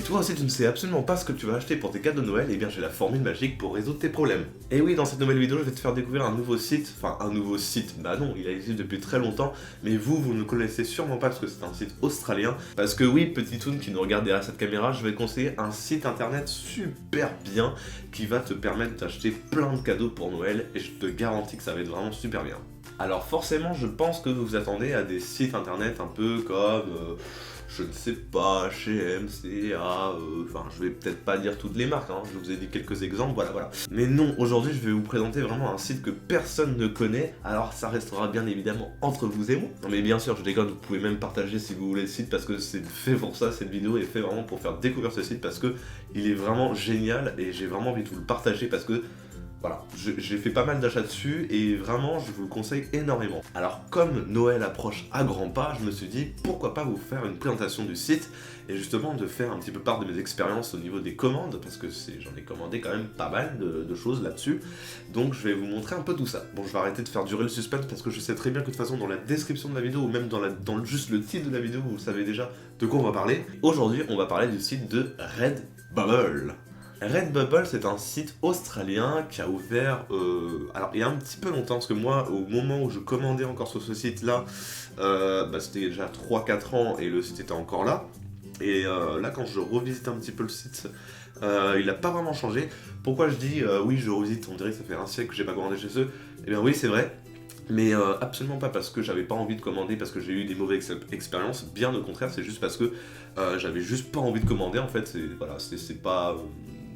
toi aussi tu ne sais absolument pas ce que tu vas acheter pour tes cadeaux de Noël, eh bien j'ai la formule magique pour résoudre tes problèmes. Et oui, dans cette nouvelle vidéo, je vais te faire découvrir un nouveau site, bah non, il existe depuis très longtemps, mais vous ne le connaissez sûrement pas parce que c'est un site australien. Parce que oui, petit toon qui nous regarde derrière cette caméra, je vais te conseiller un site internet super bien qui va te permettre d'acheter plein de cadeaux pour Noël et je te garantis que ça va être vraiment super bien. Alors forcément, je pense que vous vous attendez à des sites internet un peu comme, je ne sais pas, H&M, CA, je vais peut-être pas dire toutes les marques, hein, je vous ai dit quelques exemples, voilà. Mais non, aujourd'hui je vais vous présenter vraiment un site que personne ne connaît, alors ça restera bien évidemment entre vous et moi. Non mais bien sûr, je déconne, vous pouvez même partager si vous voulez le site, parce que c'est fait pour ça, cette vidéo est fait vraiment pour faire découvrir ce site, parce que il est vraiment génial, et j'ai vraiment envie de vous le partager, parce que voilà, j'ai fait pas mal d'achats dessus et vraiment je vous le conseille énormément. Alors comme Noël approche à grands pas, je me suis dit pourquoi pas vous faire une présentation du site et justement de faire un petit peu part de mes expériences au niveau des commandes parce que j'en ai commandé quand même pas mal de choses là-dessus. Donc je vais vous montrer un peu tout ça. Bon, je vais arrêter de faire durer le suspense parce que je sais très bien que de toute façon dans la description de la vidéo ou même dans juste le titre de la vidéo vous savez déjà de quoi on va parler. Aujourd'hui on va parler du site de Redbubble. Redbubble, c'est un site australien qui a ouvert, alors il y a un petit peu longtemps, parce que moi, au moment où je commandais encore sur ce site-là, c'était déjà 3-4 ans et le site était encore là. Et là, quand je revisite un petit peu le site, il n'a pas vraiment changé. Pourquoi je dis oui, je revisite, on dirait que ça fait un siècle que j'ai pas commandé chez eux. Eh bien oui, c'est vrai. Mais absolument pas parce que j'avais pas envie de commander, parce que j'ai eu des mauvaises expériences, bien au contraire, c'est juste parce que j'avais juste pas envie de commander en fait,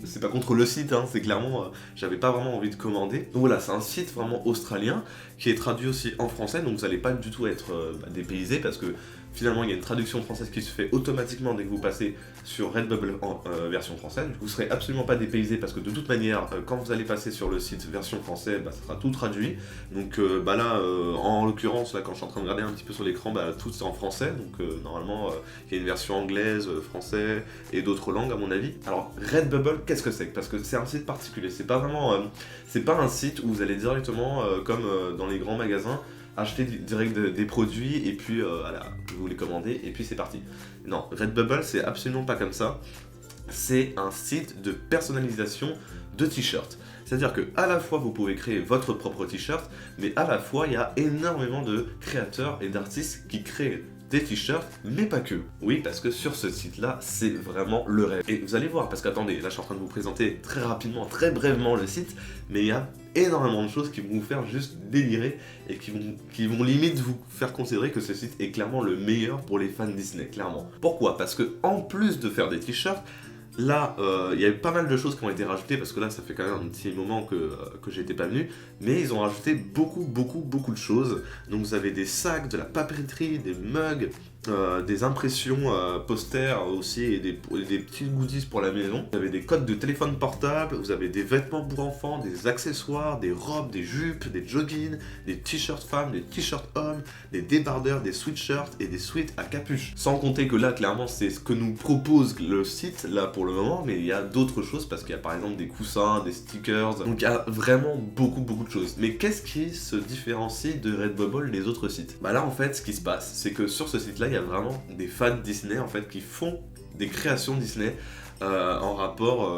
c'est pas contre le site, hein, c'est clairement, j'avais pas vraiment envie de commander. Donc voilà, c'est un site vraiment australien qui est traduit aussi en français, donc vous allez pas du tout être dépaysé parce que finalement il y a une traduction française qui se fait automatiquement dès que vous passez sur Redbubble en version française. Vous serez absolument pas dépaysé parce que de toute manière, quand vous allez passer sur le site version française, ça sera tout traduit. Donc en l'occurrence, là quand je suis en train de regarder un petit peu sur l'écran, tout c'est en français, donc normalement il y a une version anglaise, français et d'autres langues à mon avis. Alors Redbubble, qu'est-ce que c'est? Parce que c'est un site particulier, c'est pas vraiment, c'est pas un site où vous allez directement comme dans les grands magasins acheter direct des produits et puis voilà, vous les commandez et puis c'est parti. Non, Redbubble c'est absolument pas comme ça. C'est un site de personnalisation de t-shirts. C'est-à-dire que à la fois vous pouvez créer votre propre t-shirt, mais à la fois il y a énormément de créateurs et d'artistes qui créent des t-shirts, mais pas que. Oui, parce que sur ce site-là, c'est vraiment le rêve. Et vous allez voir, parce qu'attendez, là je suis en train de vous présenter très rapidement, très brièvement le site, mais il y a énormément de choses qui vont vous faire juste délirer et qui vont limite vous faire considérer que ce site est clairement le meilleur pour les fans Disney, clairement. Pourquoi? Parce que en plus de faire des t-shirts, là, il y a eu pas mal de choses qui ont été rajoutées parce que là, ça fait quand même un petit moment que j'étais pas venu, mais ils ont rajouté beaucoup de choses. Donc vous avez des sacs, de la papeterie, des mugs, des impressions posters aussi et des petits goodies pour la maison. Vous avez des codes de téléphone portable, vous avez des vêtements pour enfants, des accessoires, des robes, des jupes, des joggings, des t-shirts femmes, des t-shirts hommes, des débardeurs, des sweatshirts et des sweats à capuche. Sans compter que là, clairement, c'est ce que nous propose le site, là pour le moment, mais il y a d'autres choses parce qu'il y a par exemple des coussins, des stickers, donc il y a vraiment beaucoup de choses. Mais qu'est-ce qui se différencie de Redbubble des autres sites? Là en fait, ce qui se passe, c'est que sur ce site-là, il y a vraiment des fans Disney en fait qui font des créations Disney en rapport.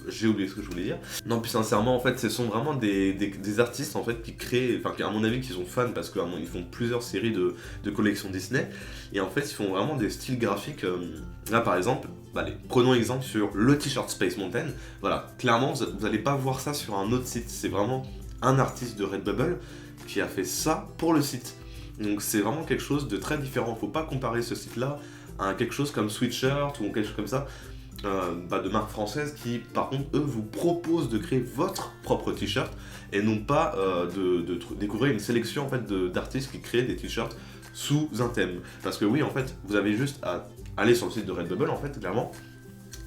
J'ai oublié ce que je voulais dire. Non, plus sincèrement, en fait, ce sont vraiment des artistes en fait qui créent, à mon avis, qui sont fans parce qu'ils font plusieurs séries de collections Disney et en fait, ils font vraiment des styles graphiques. Là, par exemple, allez, prenons exemple sur le t-shirt Space Mountain. Voilà, clairement, vous allez pas voir ça sur un autre site. C'est vraiment un artiste de Redbubble qui a fait ça pour le site. Donc c'est vraiment quelque chose de très différent. Faut pas comparer ce site-là à quelque chose comme Sweatshirt ou quelque chose comme ça. De marques françaises qui, par contre, eux, vous proposent de créer votre propre t-shirt et non pas de découvrir une sélection en fait, d'artistes qui créent des t-shirts sous un thème. Parce que oui, en fait, vous avez juste à aller sur le site de Redbubble, en fait, clairement,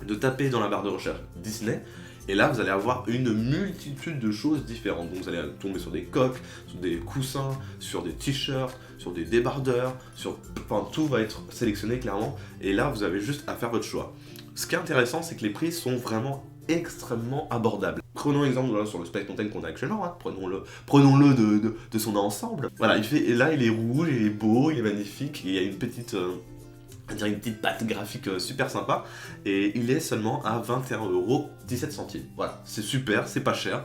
de taper dans la barre de recherche Disney, et là, vous allez avoir une multitude de choses différentes. Donc, vous allez tomber sur des coques, sur des coussins, sur des t-shirts, sur des débardeurs, tout va être sélectionné clairement. Et là, vous avez juste à faire votre choix. Ce qui est intéressant, c'est que les prix sont vraiment extrêmement abordables. Prenons l'exemple sur le Space Mountain qu'on a actuellement, hein. Prenons-le de son ensemble. Voilà, il est rouge, il est beau, il est magnifique, et il y a une petite on dirait une petite patte graphique super sympa, et il est seulement à 21,17 €. Voilà, c'est super, c'est pas cher,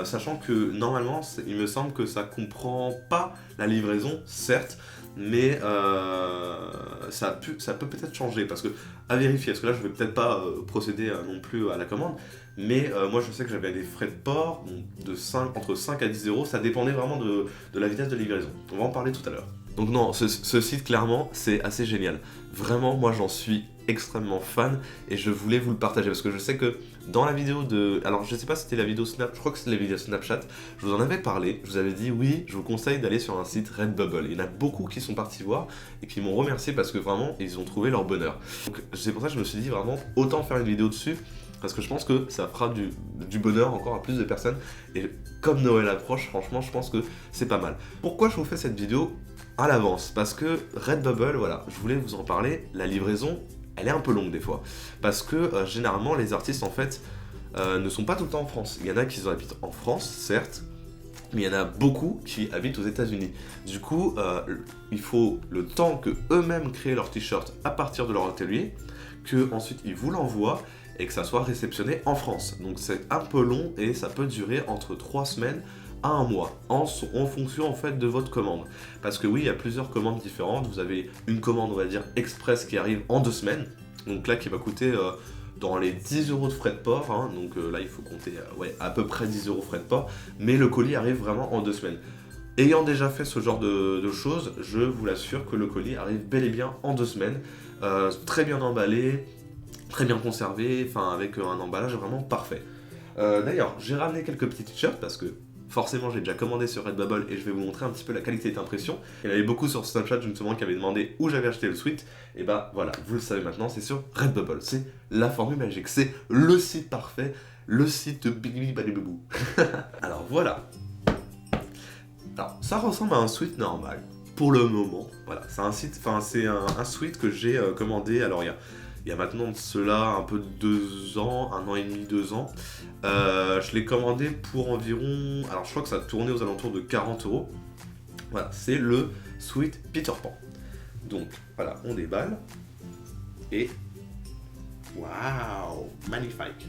sachant que normalement, il me semble que ça comprend pas la livraison, certes, mais ça peut peut-être changer, parce que, à vérifier, parce que là je vais peut-être pas procéder non plus à la commande, mais moi je sais que j'avais des frais de port entre 5 à 10 €, ça dépendait vraiment de la vitesse de livraison. On va en parler tout à l'heure. Donc non, ce site clairement c'est assez génial. Vraiment, moi j'en suis extrêmement fan et je voulais vous le partager parce que je sais que dans la vidéo de... Alors je sais pas si c'était la vidéo Snap, je crois que c'était la vidéo Snapchat, je vous en avais parlé, je vous avais dit oui, je vous conseille d'aller sur un site Redbubble. Il y en a beaucoup qui sont partis voir et qui m'ont remercié parce que vraiment ils ont trouvé leur bonheur. Donc c'est pour ça que je me suis dit vraiment autant faire une vidéo dessus parce que je pense que ça fera du bonheur encore à plus de personnes et comme Noël approche, franchement je pense que c'est pas mal. Pourquoi je vous fais cette vidéo à l'avance? Parce que Redbubble, voilà, je voulais vous en parler, la livraison elle est un peu longue des fois. Parce que généralement les artistes en fait ne sont pas tout le temps en France. Il y en a qui habitent en France, certes, mais il y en a beaucoup qui habitent aux États-Unis. Du coup, il faut le temps que eux-mêmes créent leur t-shirt à partir de leur atelier, que ensuite ils vous l'envoient et que ça soit réceptionné en France. Donc c'est un peu long et ça peut durer entre 3 semaines à 1 mois, en fonction en fait de votre commande. Parce que oui, il y a plusieurs commandes différentes. Vous avez une commande, on va dire, express qui arrive en 2 semaines. Donc là, qui va coûter dans les 10 € de frais de port. Hein. Donc là, il faut compter ouais, à peu près 10 € frais de port. Mais le colis arrive vraiment en 2 semaines. Ayant déjà fait ce genre de choses, je vous l'assure que le colis arrive bel et bien en 2 semaines. Très bien emballé, très bien conservé, enfin avec un emballage vraiment parfait. D'ailleurs, j'ai ramené quelques petits t-shirts parce que forcément, j'ai déjà commandé sur Redbubble et je vais vous montrer un petit peu la qualité d'impression. Il y en avait beaucoup sur Snapchat justement qui avaient demandé où j'avais acheté le sweat. Et bah voilà, vous le savez maintenant, c'est sur Redbubble. C'est la formule magique, c'est le site parfait, le site de Bigly Badibabou. Alors voilà. Alors ça ressemble à un sweat normal pour le moment. Voilà, c'est un sweat que j'ai commandé. Alors il y a maintenant de cela un peu 2 ans, 1 an et demi, 2 ans. Je l'ai commandé pour environ... Alors je crois que ça a tourné aux alentours de 40 €. Voilà, c'est le sweat Peter Pan. Donc voilà, on déballe. Et... Waouh, magnifique.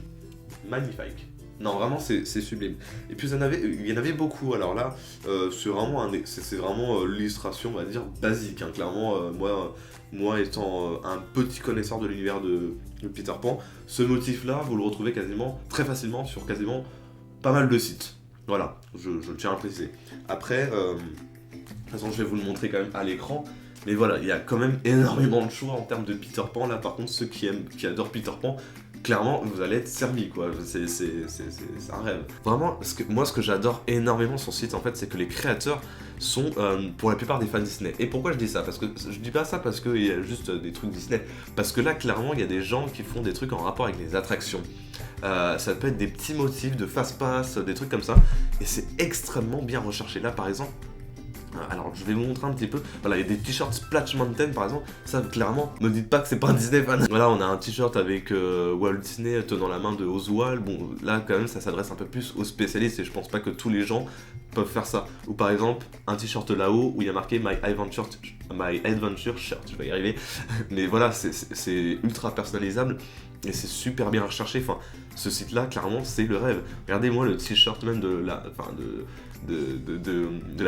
Magnifique. Non, vraiment, c'est sublime. Et puis, il y en avait beaucoup. Alors là, c'est vraiment l'illustration, on va dire, basique. Hein. Clairement, moi étant un petit connaisseur de l'univers de Peter Pan, ce motif-là, vous le retrouvez très facilement sur quasiment pas mal de sites. Voilà, je tiens à préciser. Après, de toute façon, je vais vous le montrer quand même à l'écran. Mais voilà, il y a quand même énormément de choix en termes de Peter Pan. Là, par contre, ceux qui adorent Peter Pan, clairement, vous allez être servi, quoi. C'est un rêve. Vraiment, ce que j'adore énormément sur ce site, en fait, c'est que les créateurs sont, pour la plupart, des fans Disney. Et pourquoi je dis ça? Parce que je dis pas ça parce qu'il y a juste des trucs Disney. Parce que là, clairement, il y a des gens qui font des trucs en rapport avec les attractions. Ça peut être des petits motifs de fast-pass, des trucs comme ça. Et c'est extrêmement bien recherché. Là, par exemple, alors je vais vous montrer un petit peu. Voilà, il y a des t-shirts Splash Mountain par exemple. Ça clairement, me dites pas que c'est pas un Disney fan. Voilà, on a un t-shirt avec Walt Disney tenant la main de Oswald. Bon, là quand même ça s'adresse un peu plus aux spécialistes et je pense pas que tous les gens peuvent faire ça. Ou par exemple, un t-shirt là-haut où il y a marqué My Adventure Shirt, je vais y arriver. Mais voilà, c'est ultra personnalisable et c'est super bien recherché. Enfin, ce site-là, clairement, c'est le rêve. Regardez-moi le t-shirt même de la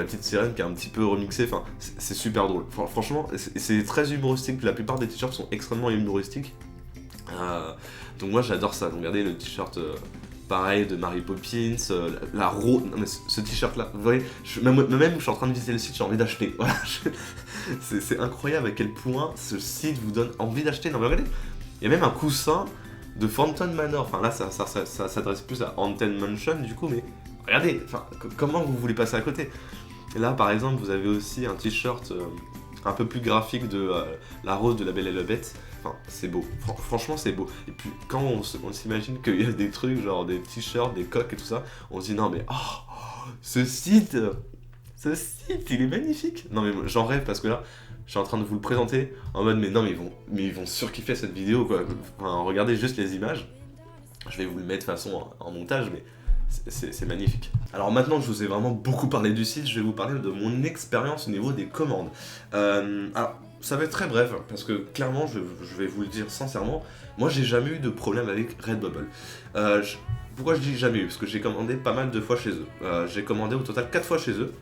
petite sirène qui est un petit peu remixé, enfin c'est super drôle. Franchement, c'est très humoristique, la plupart des t-shirts sont extrêmement humoristiques. Donc moi j'adore ça. Donc regardez le t-shirt pareil de Mary Poppins, la rose. Non mais ce t-shirt là, vous voyez, même je suis en train de visiter le site, j'ai envie d'acheter. Voilà, c'est incroyable à quel point ce site vous donne envie d'acheter. Non mais regardez, il y a même un coussin de Phantom Manor. Enfin là ça s'adresse plus à Haunted Mansion du coup, mais regardez, enfin, comment vous voulez passer à côté? Et là, par exemple, vous avez aussi un t-shirt un peu plus graphique de la rose de la Belle et la Bête. Enfin, c'est beau. Franchement, c'est beau. Et puis, quand on s'imagine qu'il y a des trucs, genre des t-shirts, des coques et tout ça, on se dit non, mais ce site, il est magnifique. Non, mais j'en rêve parce que là, je suis en train de vous le présenter en mode, mais non, mais ils vont surkiffer cette vidéo, quoi. Enfin, regardez juste les images. Je vais vous le mettre de façon en montage, mais c'est magnifique. Alors maintenant que je vous ai vraiment beaucoup parlé du site, je vais vous parler de mon expérience au niveau des commandes. Alors, ça va être très bref, parce que clairement, je vais vous le dire sincèrement, moi j'ai jamais eu de problème avec Redbubble. Pourquoi je dis jamais eu? Parce que j'ai commandé pas mal de fois chez eux. J'ai commandé au total 4 fois chez eux.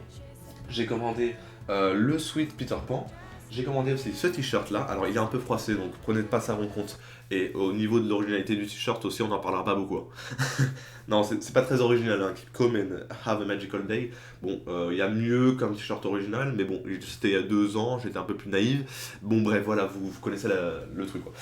J'ai commandé le sweat Peter Pan. J'ai commandé aussi ce t-shirt là, alors il est un peu froissé donc prenez pas ça en compte. Et au niveau de l'originalité du t-shirt aussi on n'en parlera pas beaucoup. Non c'est pas très original, hein. Keep calm and have a magical day. Bon il y a mieux comme t-shirt original mais bon c'était il y a 2 ans, j'étais un peu plus naïve. Bon bref voilà vous connaissez le truc quoi.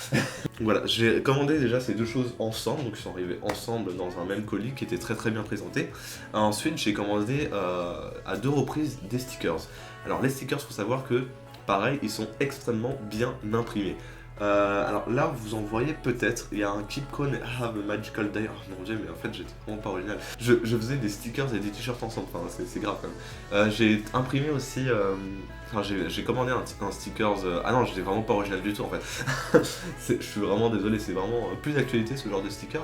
Voilà j'ai commandé déjà ces deux choses ensemble, donc ils sont arrivés ensemble dans un même colis qui était très très bien présenté. Ensuite j'ai commandé à 2 reprises des stickers. Alors les stickers faut savoir que pareil, ils sont extrêmement bien imprimés. Alors là, vous en voyez peut-être, il y a un Keep Calm and Have a Magical Day. Oh mon dieu, mais en fait, j'étais vraiment pas original. Je faisais des stickers et des t-shirts ensemble, enfin, c'est grave quand même. J'ai imprimé aussi. Enfin, j'ai commandé un stickers. Ah non, j'étais vraiment pas original du tout en fait. Je suis vraiment désolé, c'est vraiment plus d'actualité ce genre de stickers.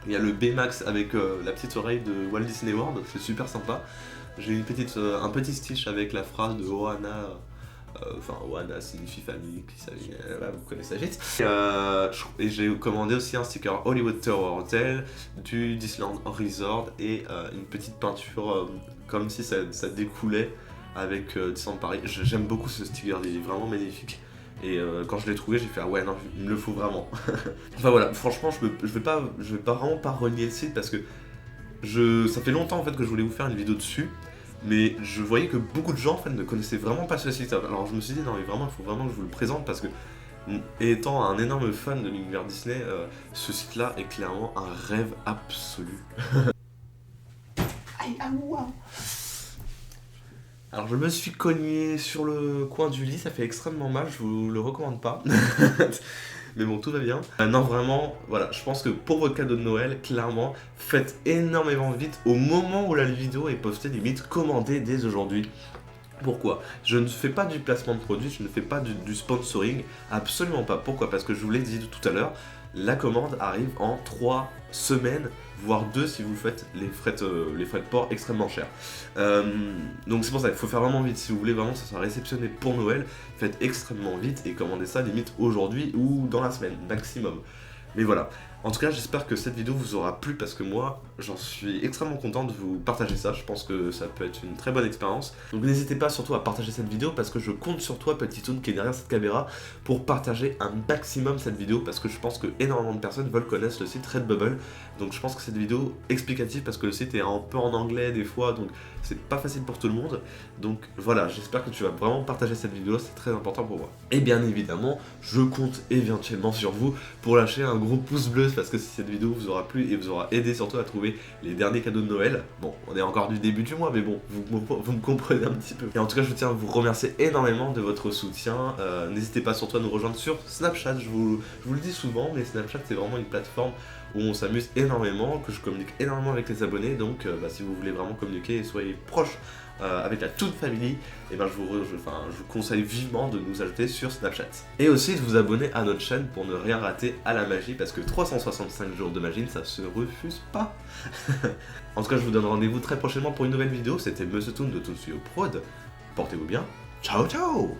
Il y a le Baymax avec la petite oreille de Walt Disney World, c'est super sympa. J'ai un petit stitch avec la phrase de Ohana. Enfin, Ohana signifie famille, qui savait, vous connaissez vite. Et j'ai commandé aussi un sticker Hollywood Tower Hotel, du Disneyland Resort et une petite peinture comme si ça découlait avec Disneyland Paris. J'aime beaucoup ce sticker, il est vraiment magnifique. Et quand je l'ai trouvé, j'ai fait ah ouais non, il me le faut vraiment. Enfin voilà, franchement, je vais pas vraiment pas renier le site parce que ça fait longtemps en fait que je voulais vous faire une vidéo dessus. Mais je voyais que beaucoup de gens en fait, ne connaissaient vraiment pas ce site. Alors je me suis dit non mais vraiment il faut vraiment que je vous le présente parce que étant un énorme fan de l'univers Disney, ce site là est clairement un rêve absolu. Aïe, ah, wow. Alors je me suis cogné sur le coin du lit, ça fait extrêmement mal, je vous le recommande pas. Mais bon, tout va bien. Non, vraiment, voilà, je pense que pour votre cadeau de Noël, clairement, faites énormément vite au moment où la vidéo est postée, limite, commandez dès aujourd'hui. Pourquoi? Je ne fais pas du placement de produit, je ne fais pas du sponsoring, absolument pas. Pourquoi? Parce que je vous l'ai dit tout à l'heure, la commande arrive en 3 semaines, voire 2 si vous faites les frais de port extrêmement chers. Donc c'est pour ça, il faut faire vraiment vite. Si vous voulez vraiment que ça soit réceptionné pour Noël, faites extrêmement vite et commandez ça limite aujourd'hui ou dans la semaine, maximum. Mais voilà. En tout cas, j'espère que cette vidéo vous aura plu parce que moi, j'en suis extrêmement content de vous partager ça. Je pense que ça peut être une très bonne expérience. Donc n'hésitez pas surtout à partager cette vidéo parce que je compte sur toi, petit Toon qui est derrière cette caméra, pour partager un maximum cette vidéo parce que je pense que énormément de personnes veulent connaître le site Redbubble. Donc je pense que cette vidéo explicative parce que le site est un peu en anglais des fois, donc c'est pas facile pour tout le monde. Donc voilà, j'espère que tu vas vraiment partager cette vidéo, c'est très important pour moi. Et bien évidemment, je compte éventuellement sur vous pour lâcher un gros pouce bleu parce que si cette vidéo vous aura plu et vous aura aidé surtout à trouver les derniers cadeaux de Noël, bon, on est encore du début du mois, mais bon, vous me comprenez un petit peu. Et en tout cas, je tiens à vous remercier énormément de votre soutien. N'hésitez pas surtout à nous rejoindre sur Snapchat, je vous le dis souvent, mais Snapchat c'est vraiment une plateforme où on s'amuse énormément, que je communique énormément avec les abonnés, donc si vous voulez vraiment communiquer et soyez proches avec la toute famille, et ben je vous conseille vivement de nous ajouter sur Snapchat. Et aussi de vous abonner à notre chaîne pour ne rien rater à la magie, parce que 365 jours de magie, ça se refuse pas. En tout cas, je vous donne rendez-vous très prochainement pour une nouvelle vidéo. C'était Monsieur Toon de Toon Studio Prod. Portez-vous bien. Ciao ciao.